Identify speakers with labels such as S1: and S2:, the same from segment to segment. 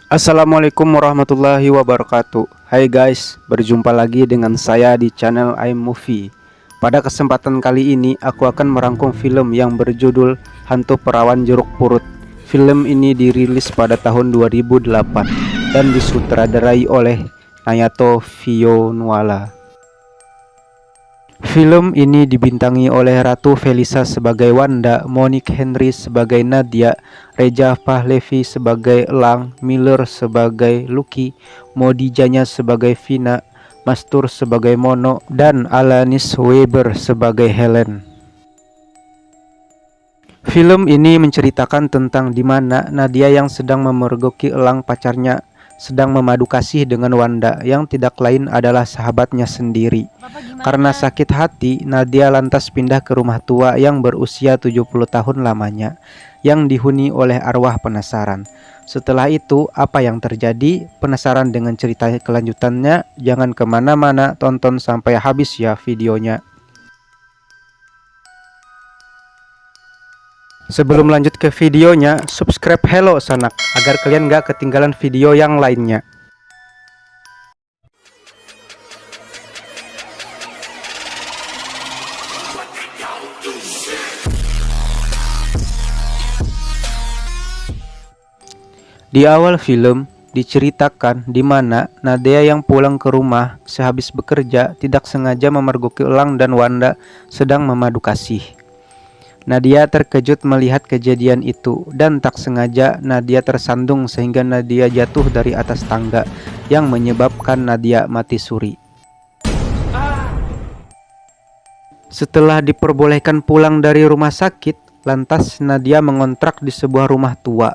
S1: Assalamualaikum warahmatullahi wabarakatuh. Hai guys, berjumpa lagi dengan saya di channel iMovie. Pada kesempatan kali ini aku akan merangkum film yang berjudul Hantu Perawan Jeruk Purut. Film ini dirilis pada tahun 2008 dan disutradarai oleh Nayato Fionnuala. Film ini dibintangi oleh Ratu Felisa sebagai Wanda, Monique Henry sebagai Nadia, Reza Pahlavi sebagai Elang, Miller sebagai Lucky, Modi Janya sebagai Vina, Mastur sebagai Mono, dan Alanis Weber sebagai Helen. Film ini menceritakan tentang di mana Nadia yang sedang memergoki Elang pacarnya sedang memadu kasih dengan Wanda yang tidak lain adalah sahabatnya sendiri. Karena sakit hati, Nadia lantas pindah ke rumah tua yang berusia 70 tahun lamanya, yang dihuni oleh arwah penasaran. Setelah itu, apa yang terjadi? Penasaran dengan cerita kelanjutannya? Jangan kemana-mana, tonton sampai habis ya videonya. Sebelum lanjut ke videonya, subscribe Hello Sanak agar kalian gak ketinggalan video yang lainnya. Di awal film diceritakan di mana Nadia yang pulang ke rumah sehabis bekerja tidak sengaja memergoki Elang dan Wanda sedang memadu kasih. Nadia terkejut melihat kejadian itu dan tak sengaja Nadia tersandung sehingga Nadia jatuh dari atas tangga yang menyebabkan Nadia mati suri. Setelah diperbolehkan pulang dari rumah sakit, lantas Nadia mengontrak di sebuah rumah tua.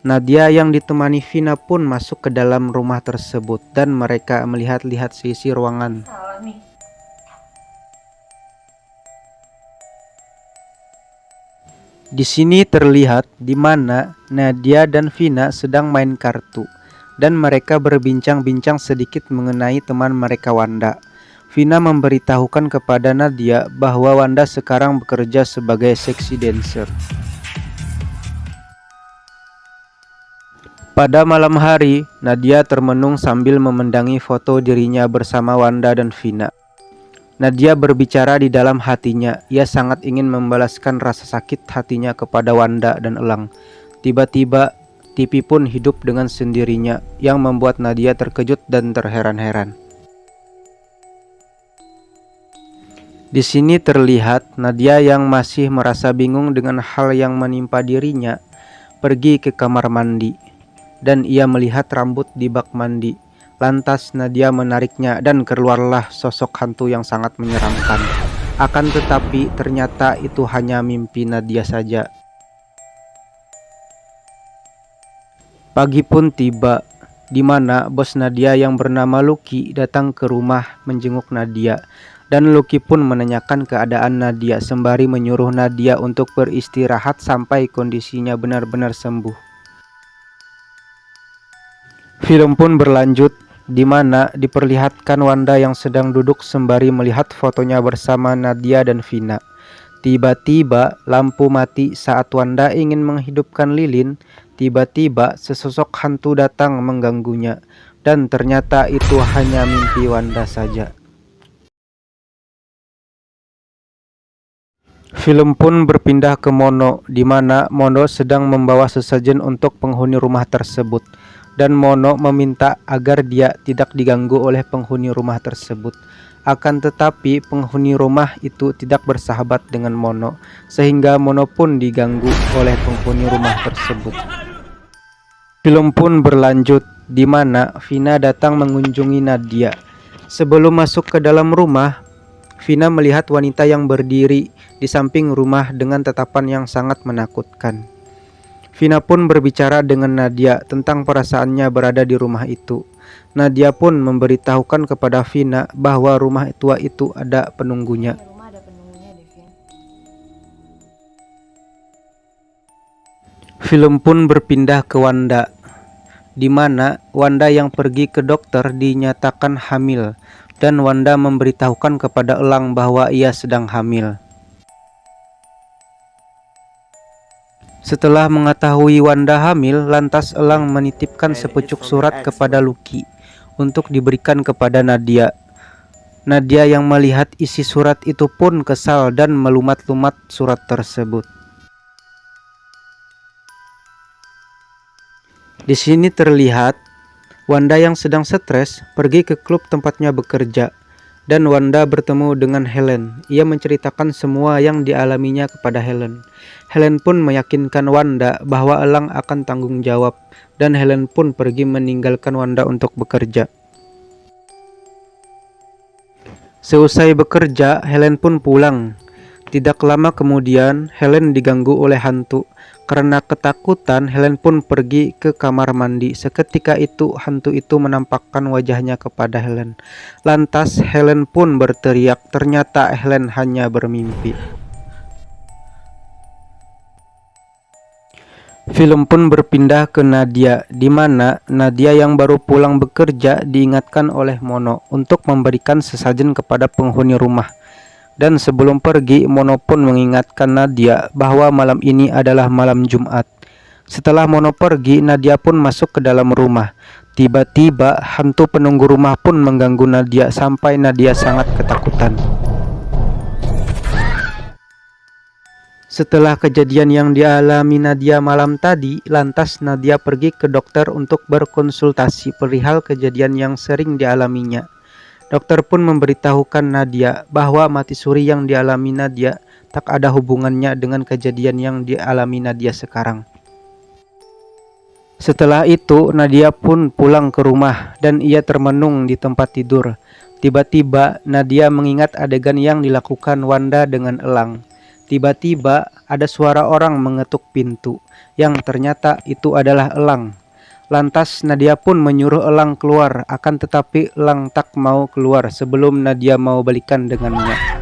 S1: Nadia yang ditemani Vina pun masuk ke dalam rumah tersebut dan mereka melihat-lihat seisi ruangan. Di sini terlihat di mana Nadia dan Vina sedang main kartu dan mereka berbincang-bincang sedikit mengenai teman mereka Wanda. Vina memberitahukan kepada Nadia bahwa Wanda sekarang bekerja sebagai sexy dancer. Pada malam hari, Nadia termenung sambil memandangi foto dirinya bersama Wanda dan Vina. Nadia berbicara di dalam hatinya, ia sangat ingin membalaskan rasa sakit hatinya kepada Wanda dan Elang. Tiba-tiba, TV pun hidup dengan sendirinya, yang membuat Nadia terkejut dan terheran-heran. Di sini terlihat Nadia yang masih merasa bingung dengan hal yang menimpa dirinya, pergi ke kamar mandi, dan ia melihat rambut di bak mandi. Lantas Nadia menariknya dan keluarlah sosok hantu yang sangat menyeramkan. Akan tetapi ternyata itu hanya mimpi Nadia saja. Pagi pun tiba, di mana bos Nadia yang bernama Lucky datang ke rumah menjenguk Nadia. Dan Lucky pun menanyakan keadaan Nadia sembari menyuruh Nadia untuk beristirahat sampai kondisinya benar-benar sembuh. Film pun berlanjut di mana diperlihatkan Wanda yang sedang duduk sembari melihat fotonya bersama Nadia dan Vina. Tiba-tiba lampu mati saat Wanda ingin menghidupkan lilin. Tiba-tiba sesosok hantu datang mengganggunya dan ternyata itu hanya mimpi Wanda saja. Film pun berpindah ke Mono, di mana Mono sedang membawa sesajen untuk penghuni rumah tersebut. Dan Mono meminta agar dia tidak diganggu oleh penghuni rumah tersebut. Akan tetapi penghuni rumah itu tidak bersahabat dengan Mono, sehingga Mono pun diganggu oleh penghuni rumah tersebut. Film pun berlanjut di mana Vina datang mengunjungi Nadia. Sebelum masuk ke dalam rumah, Vina melihat wanita yang berdiri di samping rumah dengan tatapan yang sangat menakutkan. Vina pun berbicara dengan Nadia tentang perasaannya berada di rumah itu. Nadia pun memberitahukan kepada Vina bahwa rumah tua itu ada penunggunya. Film pun berpindah ke Wanda, di mana Wanda yang pergi ke dokter dinyatakan hamil dan Wanda memberitahukan kepada Elang bahwa ia sedang hamil. Setelah mengetahui Wanda hamil, lantas Elang menitipkan sepucuk surat kepada Lucky untuk diberikan kepada Nadia. Nadia yang melihat isi surat itu pun kesal dan melumat-lumat surat tersebut. Di sini terlihat Wanda yang sedang stres pergi ke klub tempatnya bekerja, dan Wanda bertemu dengan Helen. Ia menceritakan semua yang dialaminya kepada Helen. Helen pun meyakinkan Wanda bahwa Elang akan tanggung jawab, dan Helen pun pergi meninggalkan Wanda untuk bekerja. Seusai bekerja, Helen pun pulang. Tidak lama kemudian, Helen diganggu oleh hantu. Karena ketakutan, Helen pun pergi ke kamar mandi. Seketika itu, hantu itu menampakkan wajahnya kepada Helen. Lantas, Helen pun berteriak. Ternyata Helen hanya bermimpi. Film pun berpindah ke Nadia, di mana Nadia yang baru pulang bekerja diingatkan oleh Mono untuk memberikan sesajen kepada penghuni rumah. Dan sebelum pergi, Mono pun mengingatkan Nadia bahwa malam ini adalah malam Jumat. Setelah Mono pergi, Nadia pun masuk ke dalam rumah. Tiba-tiba, hantu penunggu rumah pun mengganggu Nadia sampai Nadia sangat ketakutan. Setelah kejadian yang dialami Nadia malam tadi, lantas Nadia pergi ke dokter untuk berkonsultasi perihal kejadian yang sering dialaminya. Dokter pun memberitahukan Nadia bahwa mati suri yang dialami Nadia tak ada hubungannya dengan kejadian yang dialami Nadia sekarang. Setelah itu, Nadia pun pulang ke rumah dan ia termenung di tempat tidur. Tiba-tiba, Nadia mengingat adegan yang dilakukan Wanda dengan Elang. Tiba-tiba ada suara orang mengetuk pintu, yang ternyata itu adalah Elang. Lantas Nadia pun menyuruh Elang keluar, akan tetapi Elang tak mau keluar sebelum Nadia mau balikan dengannya.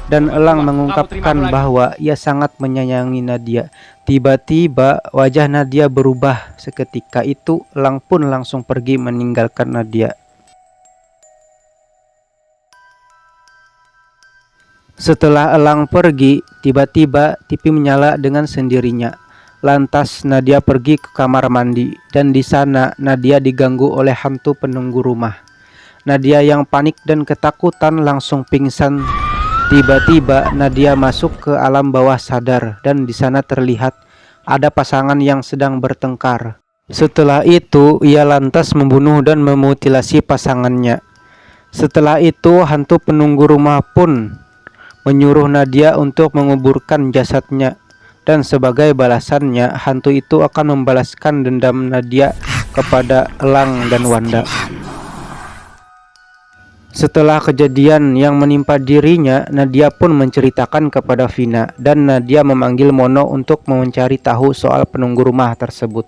S1: Dan Elang mengungkapkan bahwa ia sangat menyayangi Nadia. Tiba-tiba wajah Nadia berubah. Seketika itu Elang pun langsung pergi meninggalkan Nadia. Setelah Elang pergi, tiba-tiba TV menyala dengan sendirinya. Lantas Nadia pergi ke kamar mandi, dan di sana Nadia diganggu oleh hantu penunggu rumah. Nadia yang panik dan ketakutan langsung pingsan. Tiba-tiba Nadia masuk ke alam bawah sadar, dan di sana terlihat ada pasangan yang sedang bertengkar. Setelah itu, ia lantas membunuh dan memutilasi pasangannya. Setelah itu, hantu penunggu rumah pun menyuruh Nadia untuk menguburkan jasadnya, dan sebagai balasannya hantu itu akan membalaskan dendam Nadia kepada Elang dan Wanda. Setelah kejadian yang menimpa dirinya, Nadia pun menceritakan kepada Vina, dan Nadia memanggil Mono untuk mencari tahu soal penunggu rumah tersebut.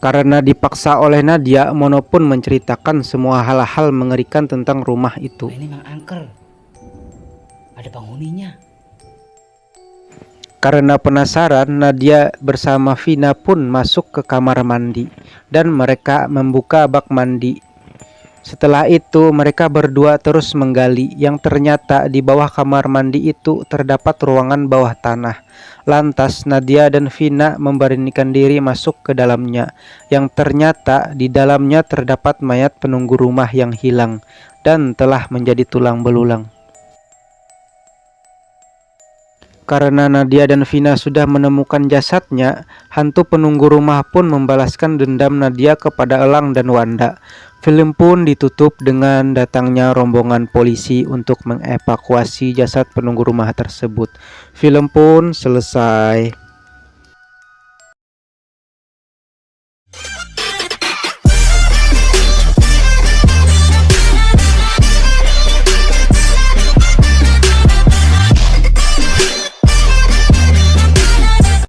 S1: Karena dipaksa oleh Nadia, Mono pun menceritakan semua hal-hal mengerikan tentang rumah itu.
S2: Ini memang angker. Ada penghuninya.
S1: Karena penasaran, Nadia bersama Vina pun masuk ke kamar mandi, dan mereka membuka bak mandi. Setelah itu mereka berdua terus menggali, yang ternyata di bawah kamar mandi itu terdapat ruangan bawah tanah. Lantas Nadia dan Vina memberanikan diri masuk ke dalamnya, yang ternyata di dalamnya terdapat mayat penunggu rumah yang hilang dan telah menjadi tulang belulang. Karena Nadia dan Vina sudah menemukan jasadnya, hantu penunggu rumah pun membalaskan dendam Nadia kepada Elang dan Wanda. Film pun ditutup dengan datangnya rombongan polisi untuk mengevakuasi jasad penunggu rumah tersebut. Film pun selesai.